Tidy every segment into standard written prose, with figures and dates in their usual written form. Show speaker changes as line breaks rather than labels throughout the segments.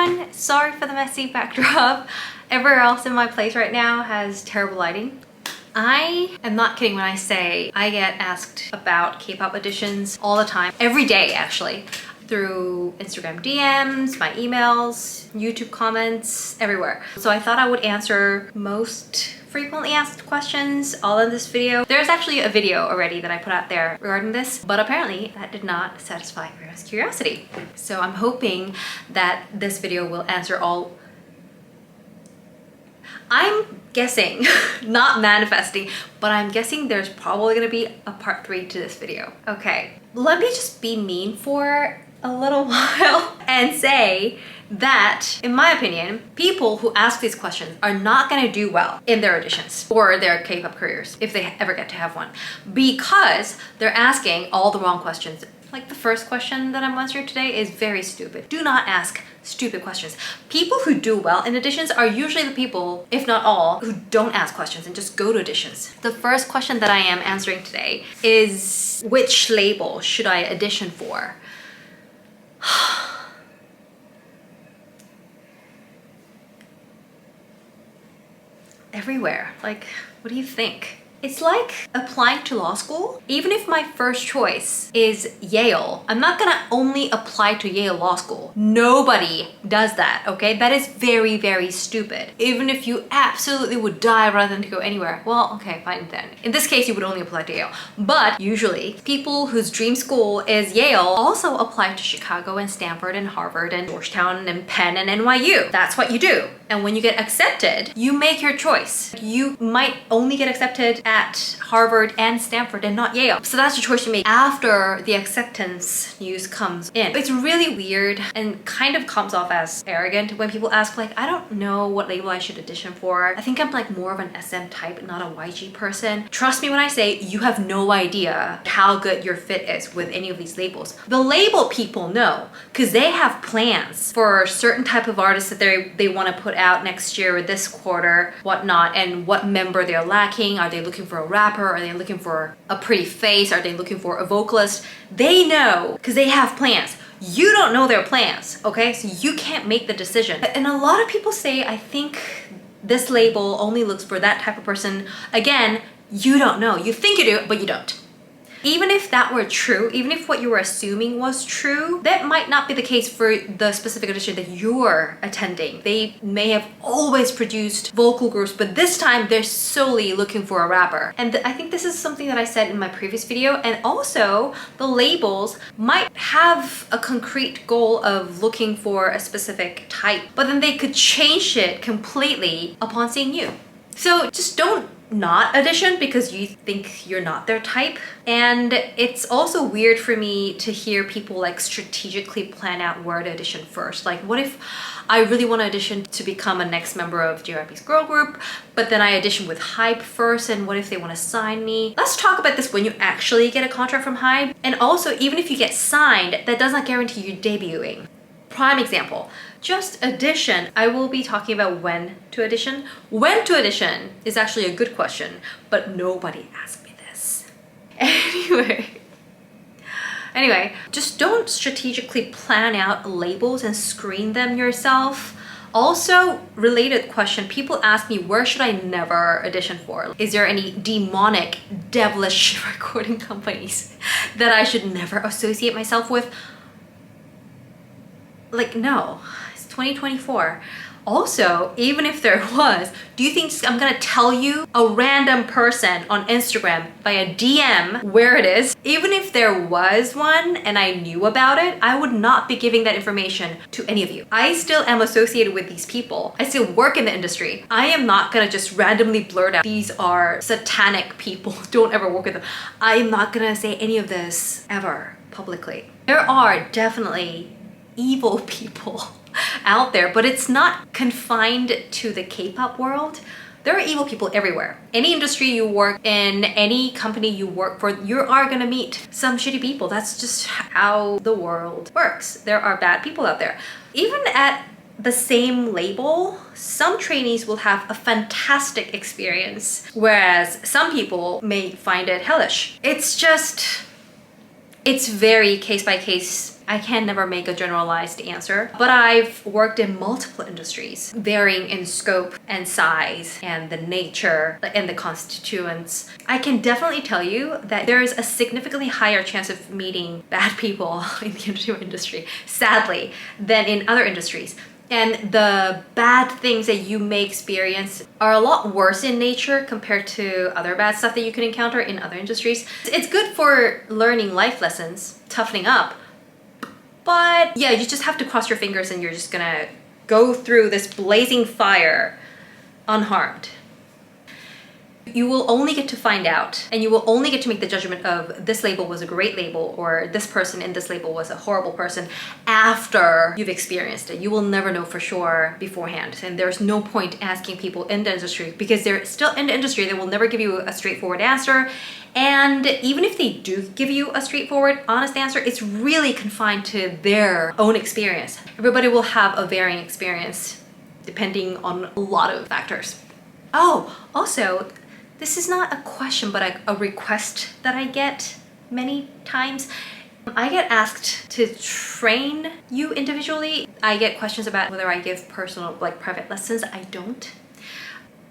everyone! Sorry for the messy backdrop. Everywhere else in my place right now has terrible lighting. I am not kidding when I say I get asked about K-pop auditions all the time, every day actually, through Instagram DMs, my emails, YouTube comments, everywhere. So I thought I would answer most frequently asked questions all in this video. There's actually a video already that I put out there regarding this, but apparently that did not satisfy everyone's curiosity. So I'm hoping that this video will answer all. I'm guessing, not manifesting, but I'm guessing there's probably gonna be a part 3 to this video. Okay, let me just be mean for a little while and say that, in my opinion, people who ask these questions are not gonna do well in their auditions or their K-pop careers, if they ever get to have one, because they're asking all the wrong questions. Like the first question that I'm answering today is very stupid. Do not ask stupid questions. People who do well in auditions are usually the people, if not all, who don't ask questions and just go to auditions. The first question that I am answering today is, which label should I audition for? Everywhere. Like, what do you think? It's like applying to law school. Even if my first choice is Yale, I'm not gonna only apply to Yale Law School. Nobody does that, okay? That is very, very stupid. Even if you absolutely would die rather than to go anywhere. Well, okay, fine then. In this case, you would only apply to Yale. But usually, people whose dream school is Yale also apply to Chicago and Stanford and Harvard and Georgetown and Penn and NYU. That's what you do. And when you get accepted, you make your choice. You might only get accepted at Harvard and Stanford and not Yale. So that's your choice you make after the acceptance news comes in. It's really weird and kind of comes off as arrogant when people ask, like, I don't know what label I should audition for. I think I'm like more of an SM type, not a YG person. Trust me when I say you have no idea how good your fit is with any of these labels. The label people know because they have plans for certain type of artists that they want to put out next year or this quarter, whatnot, and what member they're lacking. Are they looking for a rapper? Are they looking for a pretty face? Are they looking for a vocalist? They know because they have plans. You don't know their plans, okay? So you can't make the decision. And a lot of people say, I think this label only looks for that type of person. Again, you don't know. You think you do, but you don't. Even if that were true, even if what you were assuming was true, that might not be the case for the specific audition that you're attending. They may have always produced vocal groups, but this time they're solely looking for a rapper. And I think this is something that I said in my previous video. And also, the labels might have a concrete goal of looking for a specific type, but then they could change it completely upon seeing you. So just don't not audition because you think you're not their type. And it's also weird for me to hear people like strategically plan out where to audition first. Like, what if I really want to audition to become a next member of JYP's girl group, but then I audition with HYBE first, and what if they want to sign me? Let's talk about this when you actually get a contract from HYBE. And also, even if you get signed, that does not guarantee you debuting. Prime example, just audition. I will be talking about when to audition. When to audition is actually a good question, but nobody asked me this. Anyway, just don't strategically plan out labels and screen them yourself. Also, related question, people ask me, where should I never audition for? Is there any demonic, devilish recording companies that I should never associate myself with? Like, no, it's 2024. Also, even if there was, do you think I'm gonna tell you, a random person on Instagram via DM, where it is? Even if there was one and I knew about it, I would not be giving that information to any of you. I still am associated with these people. I still work in the industry. I am not gonna just randomly blurt out, these are satanic people, don't ever work with them. I am not gonna say any of this ever publicly. There are definitely evil people out there, but it's not confined to the K-pop world. There are evil people everywhere. Any industry you work in, any company you work for, you are gonna meet some shitty people. That's just how the world works. There are bad people out there. Even at the same label, some trainees will have a fantastic experience, whereas some people may find it hellish. It's very case by case I can never make a generalized answer, but I've worked in multiple industries, varying in scope and size and the nature and the constituents. I can definitely tell you that there is a significantly higher chance of meeting bad people in the entertainment industry, sadly, than in other industries. And the bad things that you may experience are a lot worse in nature compared to other bad stuff that you can encounter in other industries. It's good for learning life lessons, toughening up, but yeah, you just have to cross your fingers and you're just gonna go through this blazing fire unharmed. You will only get to find out, and you will only get to make the judgment of this label was a great label or this person in this label was a horrible person after you've experienced it. You will never know for sure beforehand, and there's no point asking people in the industry because they're still in the industry. They will never give you a straightforward answer, and even if they do give you a straightforward, honest answer, it's really confined to their own experience. Everybody will have a varying experience depending on a lot of factors. Oh, also, this is not a question, but a request that I get many times. I get asked to train you individually. I get questions about whether I give personal, like private lessons. I don't.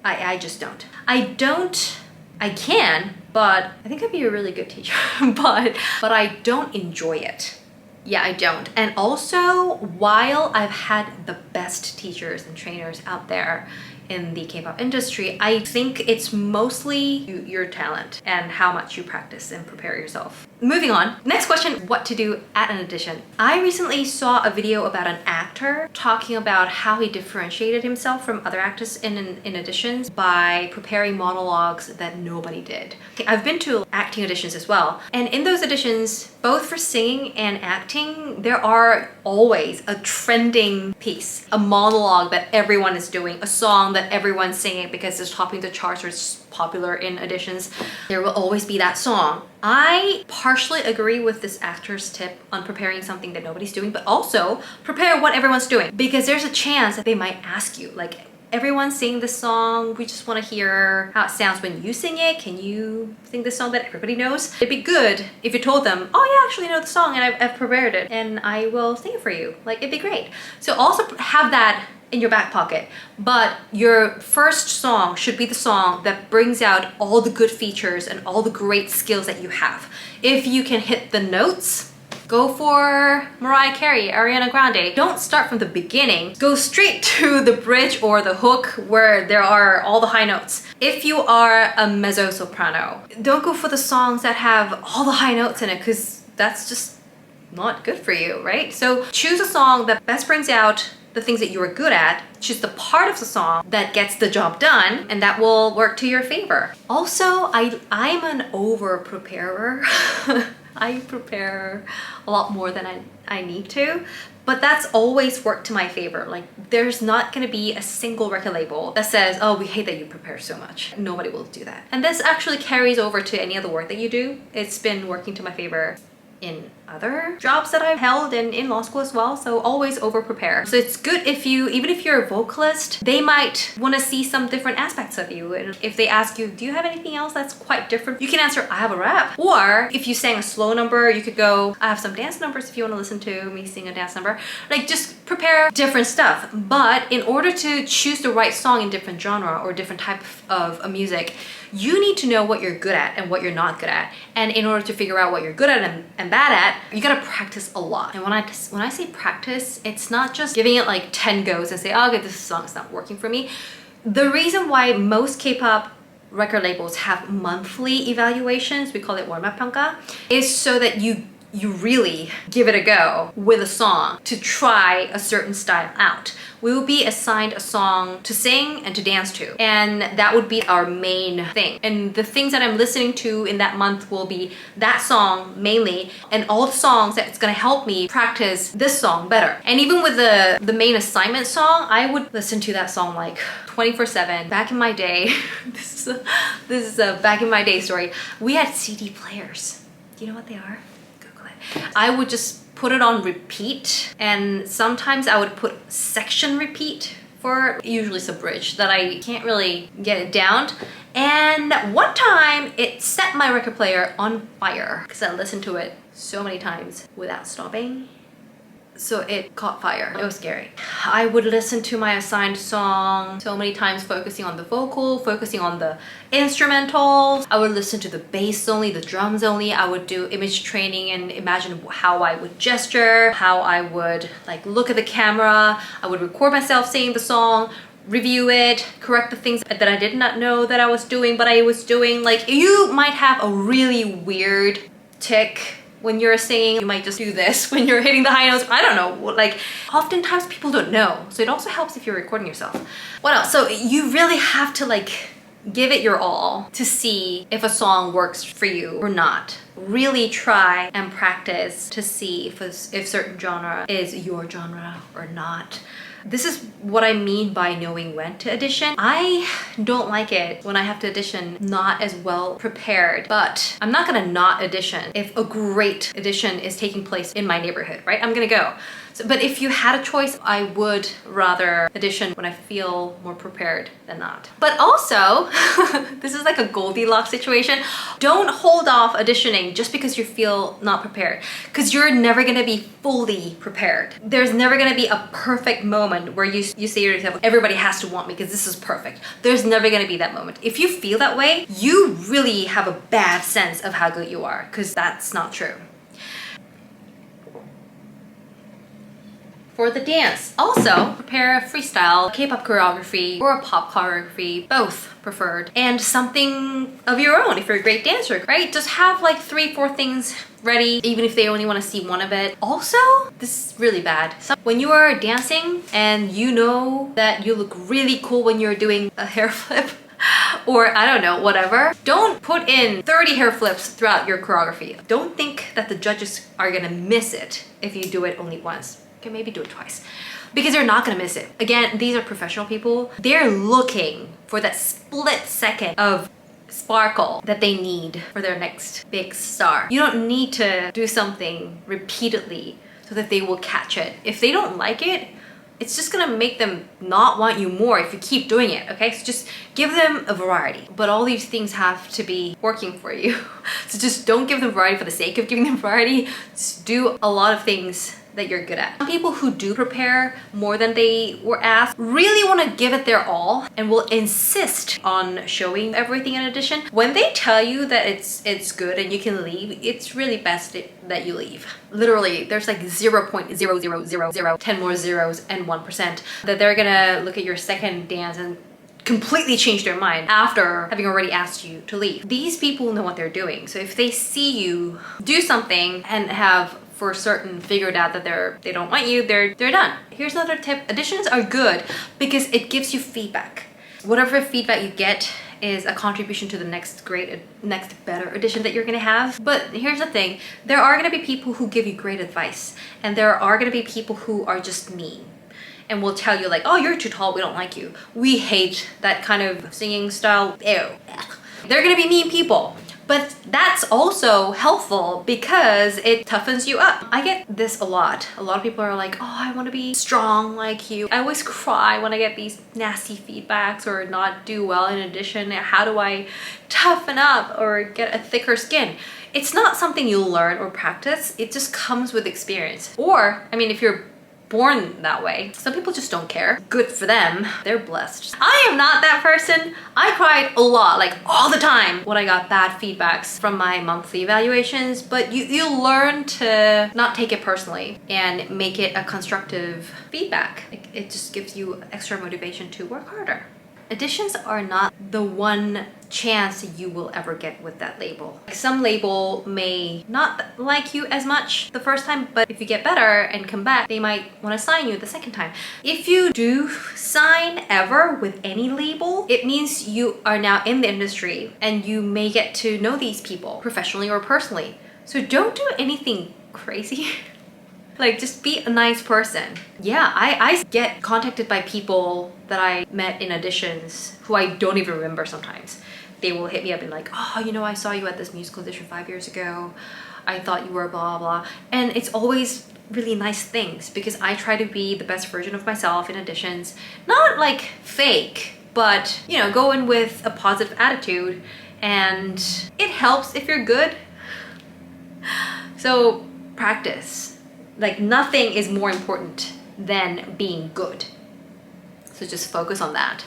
I just don't. I can, but I think I'd be a really good teacher, but I don't enjoy it. Yeah, I don't. And also, while I've had the best teachers and trainers out there in the K-pop industry, I think it's mostly your talent and how much you practice and prepare yourself. Moving on. Next question, what to do at an audition. I recently saw a video about an actor talking about how he differentiated himself from other actors in auditions by preparing monologues that nobody did. Okay, I've been to acting auditions as well, and in those auditions, both for singing and acting, there are always a trending piece, a monologue that everyone is doing, a song that everyone's singing because it's topping the charts or it's popular in auditions. There will always be that song. I partially agree with this actor's tip on preparing something that nobody's doing, but also prepare what everyone's doing, because there's a chance that they might ask you, like, everyone's singing this song, we just want to hear how it sounds when you sing it. Can you sing this song that everybody knows? It'd be good if you told them, oh yeah, I actually know the song and I've prepared it and I will sing it for you. Like, it'd be great. So also have that in your back pocket, but your first song should be the song that brings out all the good features and all the great skills that you have. If you can hit the notes, go for Mariah Carey, Ariana Grande. Don't start from the beginning. Go straight to the bridge or the hook where there are all the high notes. If you are a mezzo-soprano, don't go for the songs that have all the high notes in it, because that's just not good for you, right? So choose a song that best brings out the things that you are good at, choose the part of the song that gets the job done, and that will work to your favor. Also, I'm an over-preparer. I prepare a lot more than I need to, but that's always worked to my favor. Like, there's not gonna be a single record label that says, oh, we hate that you prepare so much. Nobody will do that. And this actually carries over to any other work that you do. It's been working to my favor in other jobs that I've held and in law school as well, so always over prepare. So it's good if you, even if you're a vocalist, they might want to see some different aspects of you, and if they ask you, do you have anything else that's quite different, you can answer, I have a rap. Or if you sang a slow number, you could go, I have some dance numbers if you want to listen to me sing a dance number. Like, just prepare different stuff. But in order to choose the right song in different genre or different type of music, you need to know what you're good at and what you're not good at. And in order to figure out what you're good at and bad at, you gotta practice a lot. And when I say practice, it's not just giving it like 10 goes and say, oh, okay, this song is not working for me. The reason why most K-pop record labels have monthly evaluations, we call it warm-up 평가, is so that you really give it a go with a song to try a certain style out. We will be assigned a song to sing and to dance to, and that would be our main thing. And the things that I'm listening to in that month will be that song mainly, and all the songs that's gonna help me practice this song better. And even with the main assignment song, I would listen to that song like 24/7. Back in my day, this is a back in my day story. We had CD players. Do you know what they are? I would just put it on repeat, and sometimes I would put section repeat for, usually it's a bridge that I can't really get it down. And one time it set my record player on fire because I listened to it so many times without stopping. so it caught fire. It was scary. I would listen to my assigned song so many times, focusing on the vocal, focusing on the instrumentals. I would listen to the bass only, the drums only. I would do image training and imagine how I would gesture, how I would like look at the camera. I would record myself singing the song, review it, correct the things that I did not know that I was doing, but I was doing. Like, you might have a really weird tick when you're singing. You might just do this when you're hitting the high notes. I don't know, like oftentimes people don't know. So it also helps if you're recording yourself. What else? So you really have to like give it your all to see if a song works for you or not. Really try and practice to see if certain genre is your genre or not. This is what I mean by knowing when to audition. I don't like it when I have to audition not as well prepared, but I'm not gonna not audition if a great audition is taking place in my neighborhood, right? I'm gonna go. So, but if you had a choice, I would rather audition when I feel more prepared than not. But also, this is like a Goldilocks situation. Don't hold off auditioning just because you feel not prepared, because you're never gonna be fully prepared. There's never gonna be a perfect moment where you say to yourself, everybody has to want me because this is perfect. There's never gonna be that moment. If you feel that way, you really have a bad sense of how good you are, because that's not true. For the dance, also prepare a freestyle, K-pop choreography, or a pop choreography, both preferred, and something of your own if you're a great dancer, right? Just have like 3-4 things ready, even if they only want to see one of it. Also, this is really bad. So when you are dancing and you know that you look really cool when you're doing a hair flip, or I don't know, whatever, don't put in 30 hair flips throughout your choreography. Don't think that the judges are gonna miss it if you do it only once. Okay, maybe do it twice, because they're not gonna miss it. Again, these are professional people. They're looking for that split second of sparkle that they need for their next big star. You don't need to do something repeatedly so that they will catch it. If they don't like it, it's just gonna make them not want you more if you keep doing it, okay? So just give them a variety. But all these things have to be working for you. So just don't give them variety for the sake of giving them variety. Just do a lot of things that you're good at. Some people who do prepare more than they were asked really want to give it their all and will insist on showing everything in audition. When they tell you that it's good and you can leave, it's really best that you leave. Literally, there's like 0.0000 10 more zeros and 1% that they're gonna look at your second dance and completely change their mind after having already asked you to leave. These people know what they're doing. So if they see you do something and have for certain figured out that they don't want you, they're done. Here's another tip. Auditions are good because it gives you feedback. Whatever feedback you get is a contribution to the next better audition that you're gonna have. But here's the thing, there are gonna be people who give you great advice, and there are gonna be people who are just mean and will tell you like, oh, you're too tall, we don't like you. We hate that kind of singing style, ew. They're gonna be mean people. But that's also helpful because it toughens you up. I get this a lot. A lot of people are like, oh, I want to be strong like you. I always cry when I get these nasty feedbacks or not do well in audition. How do I toughen up or get a thicker skin? It's not something you'll learn or practice. It just comes with experience. Or, I mean, if you're born that way. Some people just don't care. Good for them. They're blessed. I am not that person. I cried a lot, like all the time when I got bad feedbacks from my monthly evaluations, but you learn to not take it personally and make it a constructive feedback. It just gives you extra motivation to work harder. Auditions are not the one chance you will ever get with that label. Some label may not like you as much the first time, but if you get better and come back, they might want to sign you the second time. If you do sign ever with any label, it means you are now in the industry and you may get to know these people professionally or personally. So don't do anything crazy. Like, just be a nice person. Yeah, I get contacted by people that I met in auditions who I don't even remember sometimes. They will hit me up and like, oh, you know, I saw you at this musical audition 5 years ago. I thought you were blah, blah. And it's always really nice things because I try to be the best version of myself in auditions. Not like fake, but, you know, go in with a positive attitude, and it helps if you're good. So practice. Like nothing is more important than being good. So just focus on that.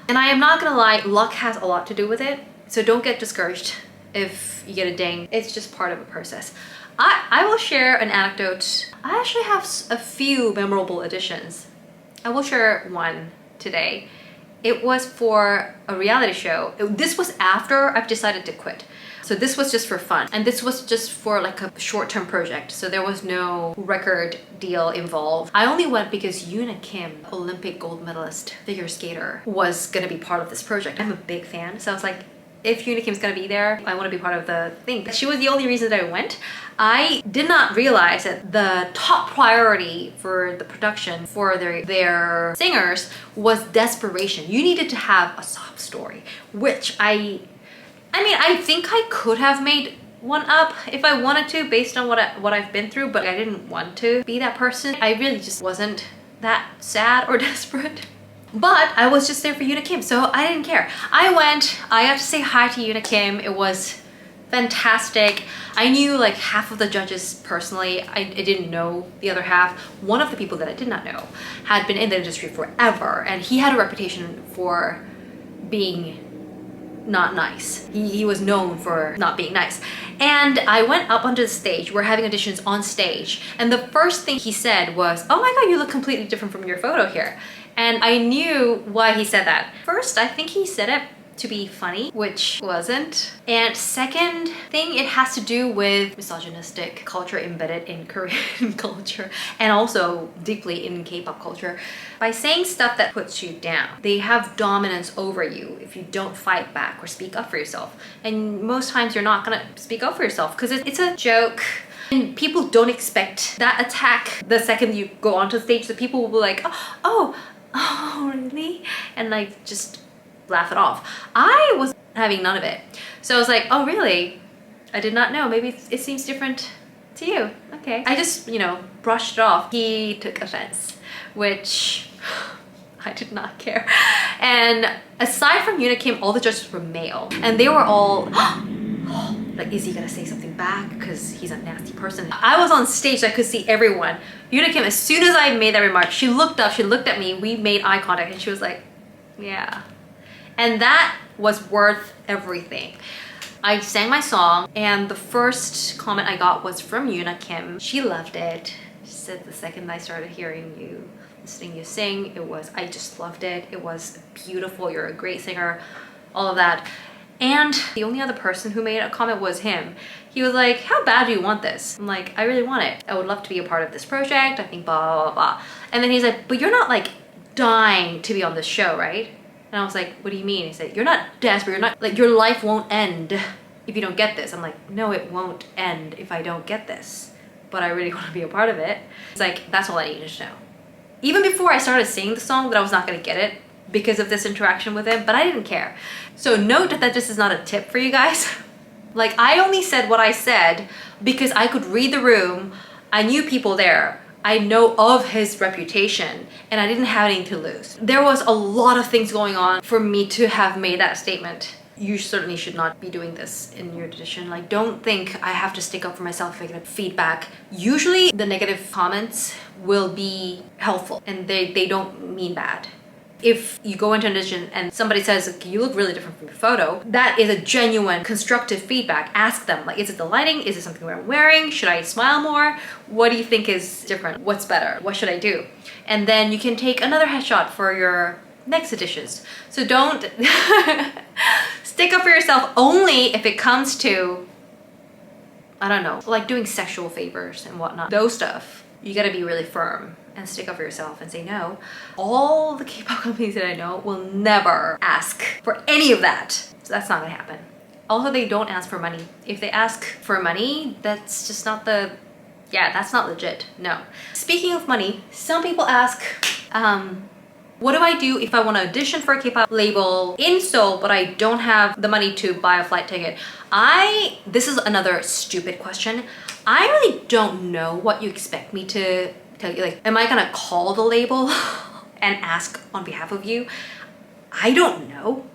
And I am not gonna lie, luck has a lot to do with it. So don't get discouraged if you get a ding. It's just part of a process. I will share an anecdote. I actually have a few memorable auditions. I will share one today. It was for a reality show. This was after I've decided to quit. So this was just for fun. And this was just for like a short-term project. So there was no record deal involved. I only went because Yoona Kim, Olympic gold medalist figure skater, was gonna be part of this project. I'm a big fan. So I was like, if Yoona Kim's gonna be there, I wanna be part of the thing. She was the only reason that I went. I did not realize that the top priority for the production for their singers was desperation. You needed to have a sob story, which I mean, I think I could have made one up if I wanted to based on what I've been through, but I didn't want to be that person. I really just wasn't that sad or desperate. But I was just there for Yoona Kim, so I didn't care. I went, I got to say hi to Yoona Kim. It was fantastic. I knew like half of the judges personally. I didn't know the other half. One of the people that I did not know had been in the industry forever, and he had a reputation for being not nice. He was known for not being nice. And I went up onto the stage. We're having auditions on stage. And the first thing he said was, "Oh my God, you look completely different from your photo here." And I knew why he said that. First, I think he said it to be funny, which wasn't. And second thing, it has to do with misogynistic culture embedded in Korean culture and also deeply in K-pop culture. By saying stuff that puts you down, they have dominance over you if you don't fight back or speak up for yourself. And most times you're not gonna speak up for yourself because it's a joke. And people don't expect that attack the second you go onto the stage. The people will be like, oh, really? And like just laugh it off. I was having none of it. So I was like, oh really? I did not know. Maybe it seems different to you. Okay. I just, brushed it off. He took offense, which I did not care. And aside from Yoona Kim, all the judges were male. And they were all like, is he gonna say something back? Because he's a nasty person. I was on stage, so I could see everyone. Yoona Kim, as soon as I made that remark, she looked up, she looked at me, we made eye contact, and she was like, yeah. And that was worth everything. I sang my song, and the first comment I got was from Yoona Kim. She loved it. She said the second I started hearing you, listening you sing, I just loved it. It was beautiful, you're a great singer, all of that. And the only other person who made a comment was him. He was like, how bad do you want this? I'm like, I really want it. I would love to be a part of this project. I think blah, blah, blah. And then he's like, but you're not like dying to be on this show, right? And I was like, what do you mean? He said, you're not desperate. You're not like, your life won't end if you don't get this. I'm like, no, it won't end if I don't get this. But I really want to be a part of it. It's like, that's all I needed to know. Even before I started singing the song, that I was not going to get it because of this interaction with him, but I didn't care. So note that this is not a tip for you guys. Like, I only said what I said because I could read the room. I knew people there. I know of his reputation, and I didn't have anything to lose. There was a lot of things going on for me to have made that statement. You certainly should not be doing this in your audition. Like, don't think I have to stick up for myself if I get feedback. Usually the negative comments will be helpful and they don't mean bad. If you go into an audition and somebody says, you look really different from your photo, that is a genuine constructive feedback. Ask them, like, is it the lighting? Is it something I'm wearing? Should I smile more? What do you think is different? What's better? What should I do? And then you can take another headshot for your next auditions. So don't stick up for yourself only if it comes to, I don't know, like doing sexual favors and whatnot. Those stuff, you gotta be really firm and stick up for yourself and say no. All the K-pop companies that I know will never ask for any of that. So that's not gonna happen. Also, they don't ask for money. If they ask for money, that's just not that's not legit, no. Speaking of money, some people ask, what do I do if I want to audition for a K-pop label in Seoul, but I don't have the money to buy a flight ticket? This is another stupid question. I really don't know what you expect me to tell you. Like, am I gonna call the label and ask on behalf of you? I don't know.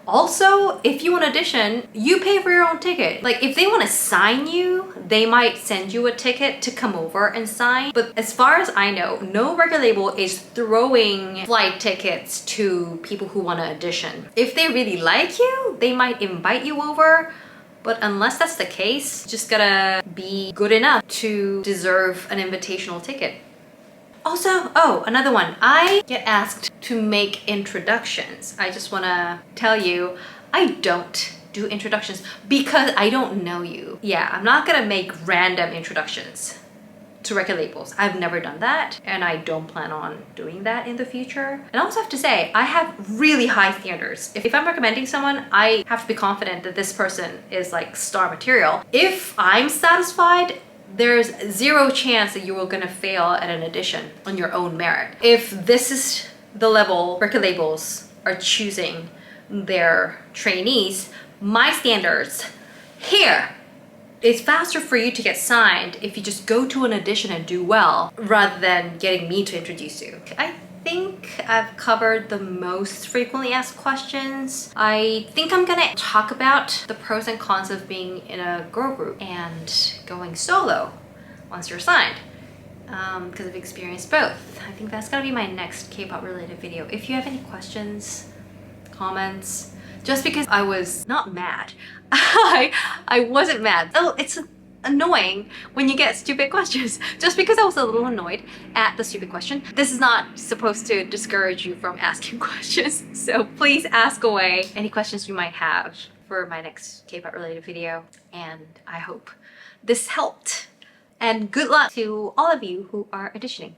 Also, if you want to audition, you pay for your own ticket. Like if they want to sign you, they might send you a ticket to come over and sign. But as far as I know, no record label is throwing flight tickets to people who want to audition. If they really like you, they might invite you over. But unless that's the case, just gotta be good enough to deserve an invitational ticket. Also, oh, another one. I get asked to make introductions. I just wanna tell you, I don't do introductions because I don't know you. Yeah, I'm not gonna make random introductions to record labels. I've never done that and I don't plan on doing that in the future. And I also have to say, I have really high standards. If I'm recommending someone, I have to be confident that this person is like star material. If I'm satisfied, there's zero chance that you are gonna fail at an audition on your own merit. If this is the level record labels are choosing their trainees, my standards here, it's faster for you to get signed if you just go to an audition and do well rather than getting me to introduce you. I think I've covered the most frequently asked questions. I think I'm gonna talk about the pros and cons of being in a girl group and going solo once you're signed, because I've experienced both. I think that's gonna be my next K-pop related video. If you have any questions, comments, just because I was not mad. I wasn't mad. Oh, it's annoying when you get stupid questions. Just because I was a little annoyed at the stupid question, this is not supposed to discourage you from asking questions. So please ask away any questions you might have for my next K-pop related video. And I hope this helped. And good luck to all of you who are auditioning.